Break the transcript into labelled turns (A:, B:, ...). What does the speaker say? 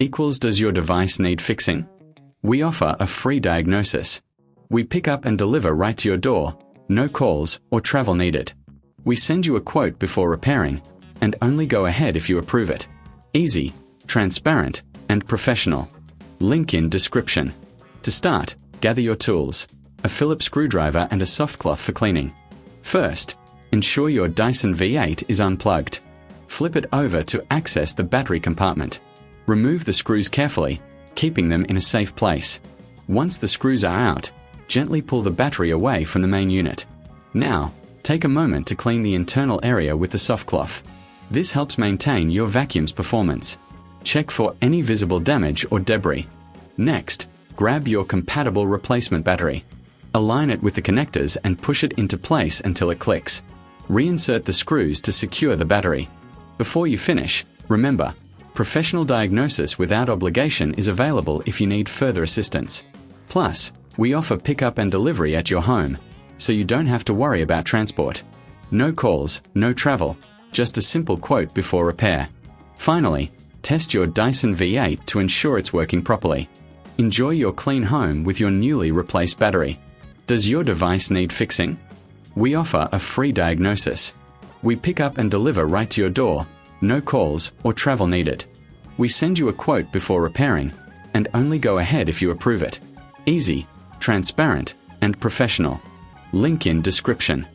A: equals does your device need fixing? We offer a free diagnosis. We pick up and deliver right to your door, no calls or travel needed. We send you a quote before repairing, and only go ahead if you approve it. Easy, transparent, and professional. Link in description. To start, gather your tools, a Phillips screwdriver and a soft cloth for cleaning. First, ensure your Dyson V8 is unplugged. Flip it over to access the battery compartment. Remove the screws carefully, keeping them in a safe place. Once the screws are out, gently pull the battery away from the main unit. Now, take a moment to clean the internal area with the soft cloth. This helps maintain your vacuum's performance. Check for any visible damage or debris. Next, grab your compatible replacement battery. Align it with the connectors and push it into place until it clicks. Reinsert the screws to secure the battery. Before you finish, remember, professional diagnosis without obligation is available if you need further assistance. Plus, we offer pickup and delivery at your home, so you don't have to worry about transport. No calls, no travel, just a simple quote before repair. Finally, test your Dyson V8 to ensure it's working properly. Enjoy your clean home with your newly replaced battery. Does your device need fixing? We offer a free diagnosis. We pick up and deliver right to your door, no calls or travel needed. We send you a quote before repairing, and only go ahead if you approve it. Easy, transparent, and professional. Link in description.